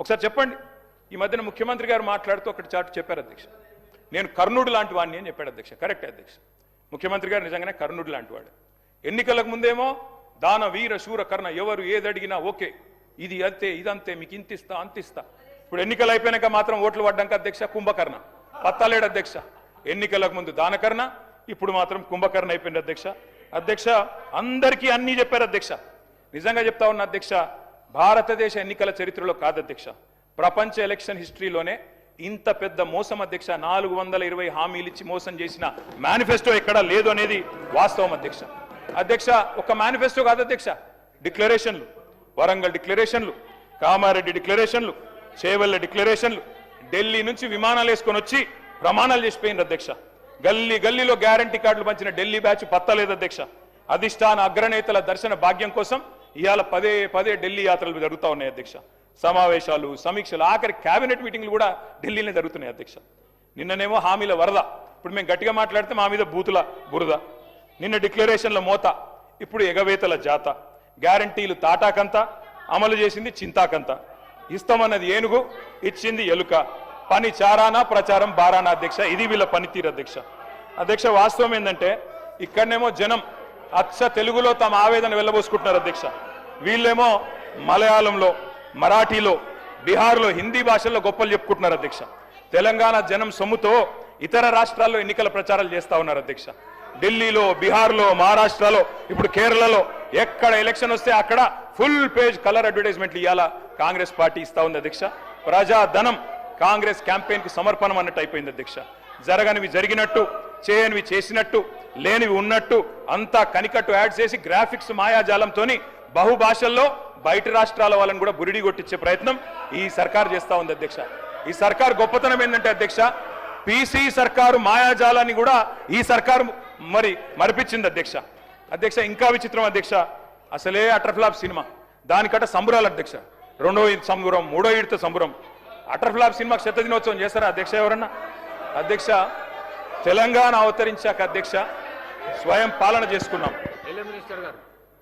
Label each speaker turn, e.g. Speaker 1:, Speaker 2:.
Speaker 1: ఒకసారి చెప్పండి. ఈ మధ్యన ముఖ్యమంత్రి గారు మాట్లాడుతూ ఒకటి చాటు చెప్పారు అధ్యక్ష, నేను కర్ణుడు లాంటి వాడిని అని చెప్పాడు అధ్యక్ష. కరెక్ట్ అధ్యక్ష, ముఖ్యమంత్రి గారు నిజంగానే కర్ణుడు లాంటి వాడు. ఎన్నికలకు ముందేమో దాన వీర శూర కర్ణ ఎవరు ఏదడిగినా ఓకే, ఇది అంతే ఇదంతే మీకు ఇంతిస్తా అంతిస్తా. ఇప్పుడు ఎన్నికలు అయిపోయినాక మాత్రం ఓట్లు పడ్డాక అధ్యక్ష కుంభకర్ణ పత్తాలేడు అధ్యక్ష. ఎన్నికలకు ముందు దానకర్ణ, ఇప్పుడు మాత్రం కుంభకర్ణ అయిపోయింది అధ్యక్ష. అధ్యక్ష అందరికీ అన్నీ చెప్పారు అధ్యక్ష. నిజంగా చెప్తా ఉన్న అధ్యక్ష, భారతదేశ ఎన్నికల చరిత్రలో కాదు అధ్యక్ష, ప్రపంచ ఎలక్షన్ హిస్టరీలోనే ఇంత పెద్ద మోసం అధ్యక్ష. 420 హామీలు ఇచ్చి మోసం చేసిన మేనిఫెస్టో ఎక్కడా లేదు అనేది వాస్తవం అధ్యక్ష. అధ్యక్ష ఒక మేనిఫెస్టో కాదు అధ్యక్ష, డిక్లరేషన్లు, వరంగల్ డిక్లరేషన్లు, కామారెడ్డి డిక్లరేషన్లు, చేవెళ్ల డిక్లరేషన్లు, ఢిల్లీ నుంచి విమానాలు వేసుకొని వచ్చి ప్రమాణాలు చేసిపోయింది అధ్యక్ష. గల్లీ గల్లీలో గ్యారంటీ కార్డులు పంచిన ఢిల్లీ బ్యాచ్ పత్తలేదు అధ్యక్ష. అధిష్టాన అగ్రనేతల దర్శన భాగ్యం కోసం ఇవాళ పదే ఢిల్లీ యాత్రలు జరుగుతూ ఉన్నాయి అధ్యక్ష. సమావేశాలు, సమీక్షలు, ఆఖరి కేబినెట్ మీటింగ్లు కూడా ఢిల్లీనే జరుగుతున్నాయి అధ్యక్ష. నిన్ననేమో హామీల వరద, ఇప్పుడు మేము గట్టిగా మాట్లాడితే మా మీద బూతుల బురద. నిన్న డిక్లరేషన్ల మోత, ఇప్పుడు ఎగవేతల జాత. గ్యారంటీలు తాటాకంత, అమలు చేసింది చింతాకంత. ఇస్తామన్నది ఏనుగు, ఇచ్చింది ఎలుక. పని చారానా ప్రచారం బారానా అధ్యక్ష. ఇది వీళ్ళ పనితీరు అధ్యక్ష. అధ్యక్ష వాస్తవం ఏంటంటే ఇక్కడనేమో జనం అచ్చ తెలుగులో తమ ఆవేదన వెళ్ళబోసుకుంటున్నారు అధ్యక్ష. వీళ్ళేమో మలయాళంలో, మరాఠీలో, బీహార్లో, హిందీ భాషల్లో గొప్పలు చెప్పుకుంటున్నారు అధ్యక్ష. తెలంగాణ జనం సొమ్ముతో ఇతర రాష్ట్రాల్లో ఎన్నికల ప్రచారాలు చేస్తా ఉన్నారు అధ్యక్ష. ఢిల్లీలో, బీహార్లో, మహారాష్ట్రలో, ఇప్పుడు కేరళలో ఎక్కడ ఎలక్షన్ వస్తే అక్కడ ఫుల్ పేజ్ కలర్ అడ్వర్టైజ్మెంట్లు ఇవాళ కాంగ్రెస్ పార్టీ ఇస్తా ఉంది అధ్యక్ష. ప్రజాధనం కాంగ్రెస్ క్యాంపెయిన్ కు సమర్పణం అన్నట్టు అయిపోయింది అధ్యక్ష. జరగనివి జరిగినట్టు, చేయనివి చేసినట్టు, లేనివి ఉన్నట్టు అంతా కనికట్టు యాడ్ చేసి గ్రాఫిక్స్ మాయాజాలంతోని బహుభాషల్లో బయట రాష్ట్రాల వాళ్ళని కూడా బురిడి కొట్టించే ప్రయత్నం ఈ సర్కార్ చేస్తా ఉంది అధ్యక్ష. ఈ సర్కార్ గొప్పతనం ఏంటంటే అధ్యక్ష, పీసీ సర్కారు మాయాజాలాన్ని కూడా ఈ సర్కారు మరిపించింది అధ్యక్ష. అధ్యక్ష ఇంకా విచిత్రం అధ్యక్ష, అసలే అటర్ఫ్లాప్ సినిమా, దానికట సంబురాలు అధ్యక్ష. 2వ ఈద్ సంబురం, 3వ ఈడ్తో సంబురం. అటర్ఫ్లాప్ సినిమాకి 100వ దినోత్సవం చేస్తారా అధ్యక్ష ఎవరన్నా? అధ్యక్ష తెలంగాణ అవతరించాక అధ్యక్ష స్వయం పాలన చేసుకున్నాం.
Speaker 2: మినిస్టర్ గారు